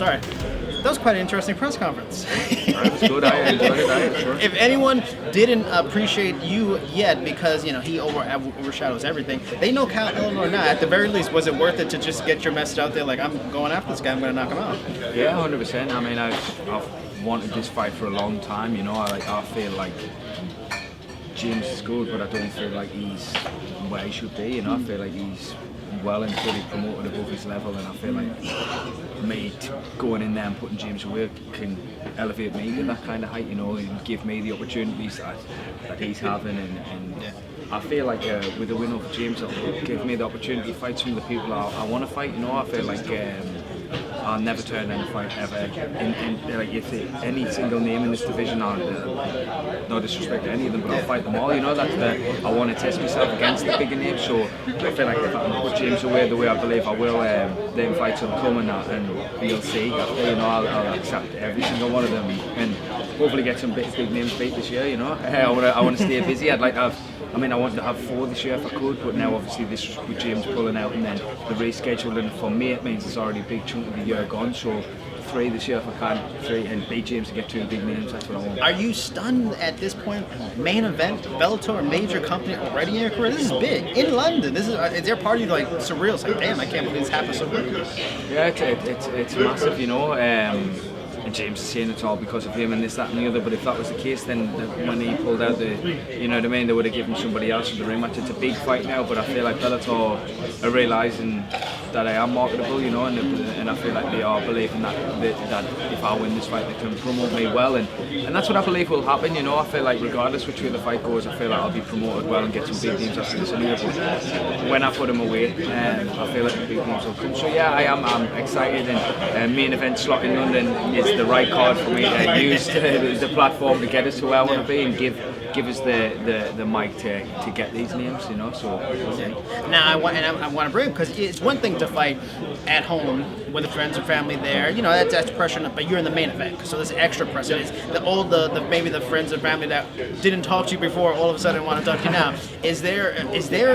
Sorry. That was quite an interesting press conference. That was good. I enjoyed it. Sure. If anyone didn't appreciate you yet, because he overshadows everything, they know Cal Ellenor now. At the very least, was it worth it to just get your message out there? Like, I'm going after this guy. I'm going to knock him out. Yeah, 100%. I mean, I've wanted this fight for a long time. I feel like James is good, but I don't feel like he's where he should be. I feel like he's well and truly promoted above his level, and I feel like me going in there and putting James away can elevate me to that kind of height, and give me the opportunities that he's having, and I feel like with the win over James, it'll give me the opportunity to fight some of the people I want to fight. I feel like I'll never turn down a fight ever. Like if any single name in this division, no disrespect to any of them, but I'll fight them all. I want to test myself against the bigger names. So I feel like if I can put James away the way I believe I will, then fights will come and you'll see. I'll accept every single one of them and hopefully get some big names beat this year. I want to stay busy. I'd like to have. I wanted to have 4 this year if I could, but now obviously this with James pulling out and then the rescheduling, for me it means it's already a big chunk of the year gone, so 3 this year if I can, 3 and beat James to get 2 big names, that's what I want. Are you stunned at this point? Main event, Bellator, a major company already in your career? This is big, in London. Is there part of you like surreal? It's like, damn, I can't believe this happened so quickly. Yeah, it's massive, and James is saying it's all because of him and this, that and the other, but if that was the case, then when he pulled out they would have given somebody else the ring match. It's a big fight now, but I feel like Bellator are realising that I am marketable, and I feel like they are believing that if I win this fight they can promote me well, and that's what I believe will happen. I feel like regardless which way the fight goes, I feel like I'll be promoted well and get some big names after this anyway, but when I put him away, I feel like the big names will come. So yeah, I'm excited, and main event slot in London is the right card for me to use the platform to get us to where I want to be and give us the mic to get these names, so we'll see. Now I want to bring it because it's one thing to fight at home with the friends or family there, that's pressure, but you're in the main event, so there's extra pressure. It's maybe the friends or family that didn't talk to you before all of a sudden want to talk to you now. Is there?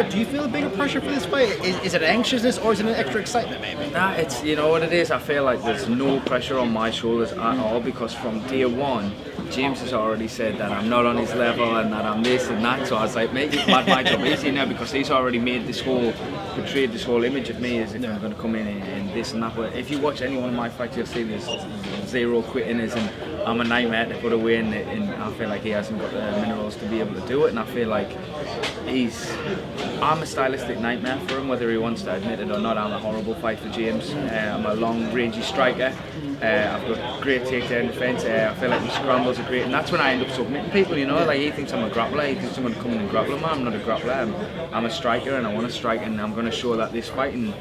Do you feel a bigger pressure for this fight? Is it anxiousness or is it an extra excitement maybe? Nah, it's what it is. I feel like there's no pressure on my shoulders at all, because from day one, James has already said that I'm not on his level and that I'm this and that. So I was like, make my job easy now, because he's already portrayed this whole image of me as if I'm going to come in and this and that. But if you watch any one of my fights, you'll see there's zero quitting, and I'm a nightmare to put away, and I feel like he hasn't got the minerals to be able to do it, and I feel like I'm a stylistic nightmare for him, whether he wants to admit it or not. I'm a horrible fight for James. I'm a long, rangy striker. I've got great takedown defence. I feel like my scrambles are great, and that's when I end up submitting people. Like he thinks I'm a grappler. He thinks I'm going to come in and grapple him. I'm not a grappler. I'm a striker, and I want to strike, and I'm going to show that this fight. And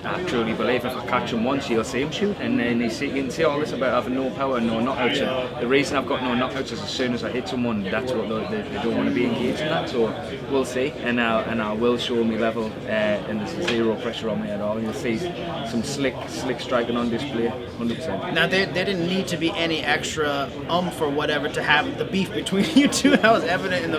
I truly believe if I catch him once, you'll see him shoot. And then you can see all this about having no power, no knockouts. And the reason I've got no knockouts is as soon as I hit someone, that's what they don't want to be engaged in that. So we'll see, and I will show me level, and there's zero pressure on me at all. You'll see some slick striking on display, 100%. Now there didn't need to be any extra or whatever to have the beef between you two. That was evident in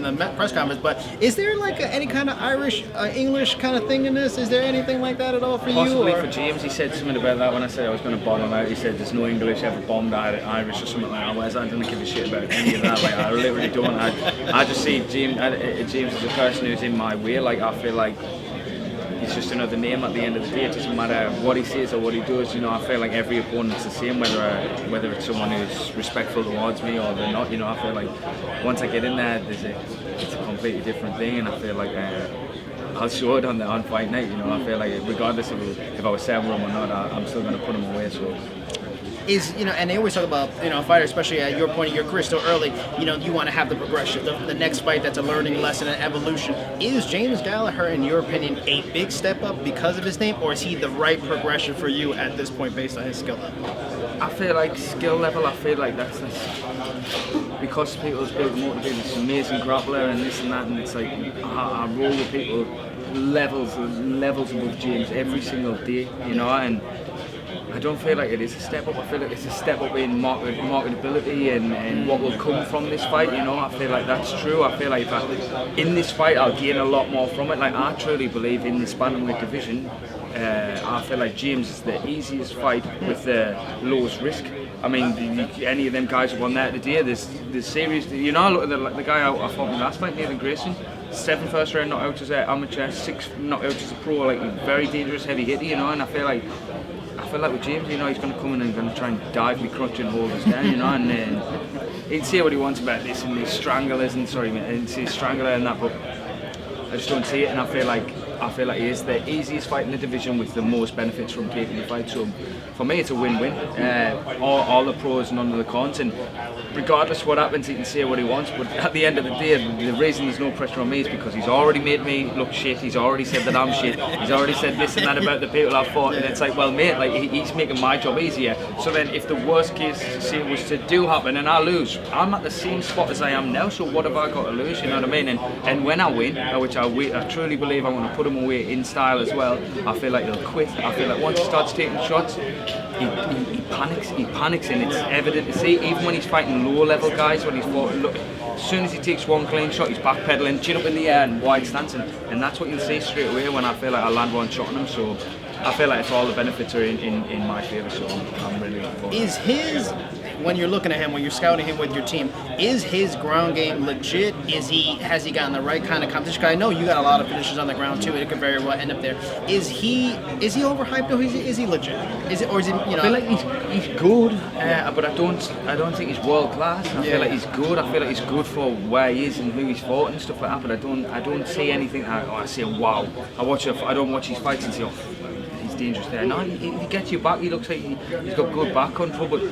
the press conference. But is there like any kind of Irish, English kind of thing in this? Is there anything like that at all for Possibly you? Possibly for James. He said something about that when I said I was going to bomb him out. He said there's no English ever bombed out Irish or something like that. Whereas I don't give a shit about any of that. Like I literally don't. I just see James as a person who's in my way. Like I feel like he's just another name at the end of the day. It doesn't matter what he says or what he does. I feel like every opponent's the same, whether it's someone who's respectful towards me or they're not. I feel like once I get in there, it's a completely different thing, and I feel like I'll show it on fight night. I feel like regardless of if I was saying with him or not, I'm still going to put him away. So. And they always talk about, a fighter, especially at your point in your career, still early, you want to have the progression, the next fight that's a learning lesson and evolution. Is James Gallagher, in your opinion, a big step up because of his name, or is he the right progression for you at this point based on his skill level? I feel like skill level, I feel like that's because people's built motivated, this amazing grappler and this and that, and it's like I roll with people levels above James every single day, and I don't feel like it is a step up. I feel like it's a step up in marketability and what will come from this fight. I feel like that's true. I feel like in this fight I'll gain a lot more from it. Like I truly believe in this bantamweight division, I feel like James is the easiest fight with the lowest risk. I mean, any of them guys who won there today, there's serious. You know, look at the guy I fought me last night, Nathan Grayson. 7 first round knockouts as an amateur, 6 knockouts as a pro. Like very dangerous, heavy hitter. You know, and I feel like with James, you know, he's going to come in and going to try and dive me crutch and hold us down. You know, and he'd say what he wants about this and these stranglers and strangler and that, but I just don't see it, and I feel like he is the easiest fight in the division with the most benefits from taking the fight. So for me, it's a win-win. All the pros, none of the cons, and regardless of what happens, he can say what he wants. But at the end of the day, the reason there's no pressure on me is because he's already made me look shit. He's already said that I'm shit. He's already said this and that about the people I've fought, and it's like, well, mate, like he's making my job easier. So then, if the worst case was to do happen and I lose, I'm at the same spot as I am now. So what have I got to lose? You know what I mean? And when I win, which I truly believe I'm going to put him away in style as well, I feel like he'll quit. I feel like once he starts taking shots, he panics, and it's evident to see. Even when he's fighting low level guys, when he's fought, look, as soon as he takes one clean shot, he's backpedaling, chin up in the air and wide stance, and that's what you'll see straight away when I feel like I land one shot on him. So I feel like it's all the benefits are in my favour. So I'm really looking forward. Is his, when you're looking at him, when you're scouting him with your team, is his ground game legit? Has he gotten the right kind of competition? Because I know you got a lot of finishers on the ground too. It could very well end up there. Is he overhyped or is he legit? Is he, you know? I feel like he's good, but I don't think he's world class. I feel like he's good. I feel like he's good for where he is and who he's fought and stuff like that. But I don't see anything. I say wow. I don't watch his fights and say, oh, dangerous there. No, he gets you back. He looks like he's got good back control, but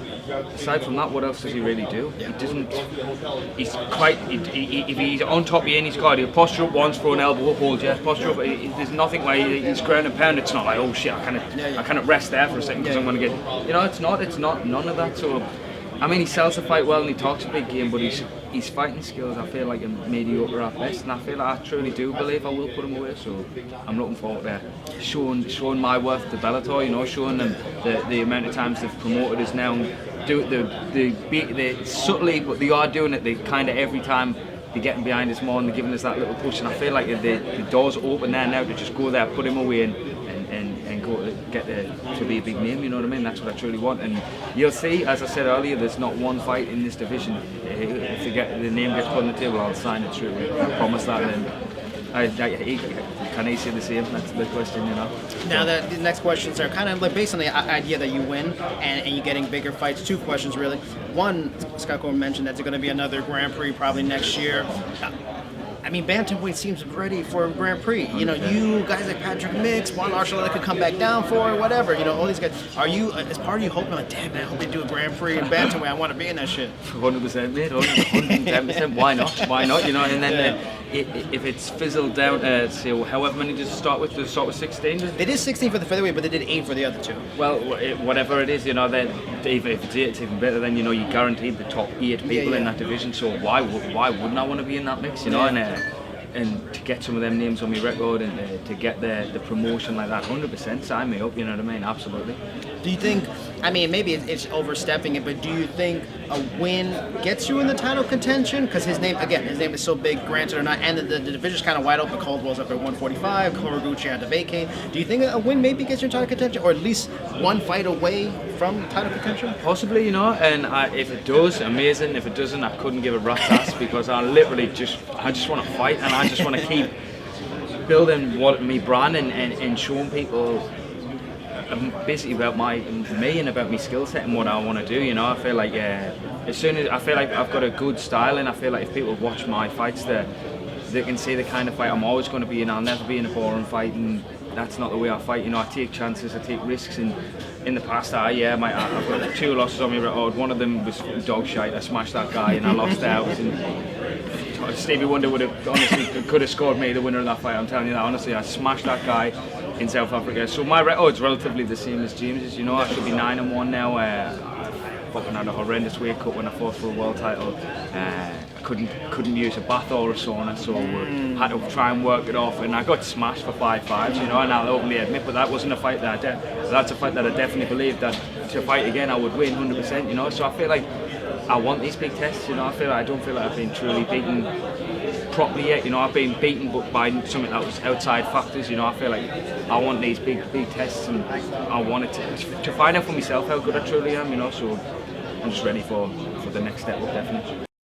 aside from that, what else does he really do? He doesn't. He's quite. If he's on top of you in his guard, he'll posture up once, throw an elbow up, hold you, posture up. There's nothing where he's ground and pound. It's not like, oh shit, I can't rest there for a second because I'm going to get. You know, it's not none of that. So, I mean, he sells the fight well and he talks a big game, but his fighting skills, I feel like, are mediocre at best, and I feel like I truly do believe I will put him away. So I'm looking forward to showing my worth to Bellator. You know, showing them the amount of times they've promoted us now, and do it subtly, but they are doing it. They kind of every time they're getting behind us more and they're giving us that little push, and I feel like the doors open there now to just go there, put him away, and go to get to be a big name. You know what I mean? That's what I truly want, and you'll see, as I said earlier, there's not one fight in this division. If the name gets put on the table, I'll sign it straight away. I promise that. And can he say the same? That's the question, you know. Now the next questions are kind of like based on the idea that you win and you're getting bigger fights. 2 questions really. One, Scott Coleman mentioned that there's going to be another Grand Prix probably next year. I mean, bantamweight seems ready for a Grand Prix. You know, you guys like Patrick Mix, Juan Archuleta could come back down for it, whatever. You know, all these guys. Are you, as part of you hoping, like, damn man, I hope they do a Grand Prix in bantamweight. I want to be in that shit. 100%, mate. 110%. Why not? Why not? You know, and then if it's fizzled down, say, however many does it start with? Does it start with 16? They did 16 for the featherweight, but they did 8 for the other 2. Well, whatever it is, you know, then if it's 8, it's even better. Then you know you guaranteed the top 8 people in that division. So why wouldn't I want to be in that mix? You know, and to get some of them names on my record and to get the promotion like that, 100% sign me up. You know what I mean? Absolutely. Do you think? I mean, maybe it's overstepping it, but do you think a win gets you in the title contention? Because his name is so big, granted or not, and the division's kind of wide open. Caldwell's up at 145. Horiguchi had to vacate. Do you think a win maybe gets you in title contention, or at least one fight away from title contention? Possibly, you know. And if it does, amazing. If it doesn't, I couldn't give a rat's ass because I just want to fight, and I just want to keep building my brand and showing people basically about me and about my skill set and what I want to do. You know, I feel like as soon as I feel like I've got a good style, and I feel like if people watch my fights, they can see the kind of fight I'm always going to be in. I'll never be in a boring fight, and that's not the way I fight. You know, I take chances, I take risks, and in the past, I've got 2 losses on my record. One of them was dog shite. I smashed that guy and I lost out. And Stevie Wonder could have scored me the winner of that fight. I'm telling you that honestly. I smashed that guy in South Africa. So my record's relatively the same as James's. You know, I should be 9-1 now. I fucking had a horrendous weight cut when I fought for a world title. Couldn't use a bath or a sauna, so had to try and work it off, and I got smashed for 5-5s, you know, and I'll openly admit, but that wasn't a fight that's a fight that I definitely believed that to fight again I would win 100%, you know. So I feel like I want these big tests. You know, I don't feel like I've been truly beaten properly yet. You know, I've been beaten but by something that was outside factors. You know, I feel like I want these big tests, and I want it to find out for myself how good I truly am. You know, so I'm just ready for the next step up, definitely.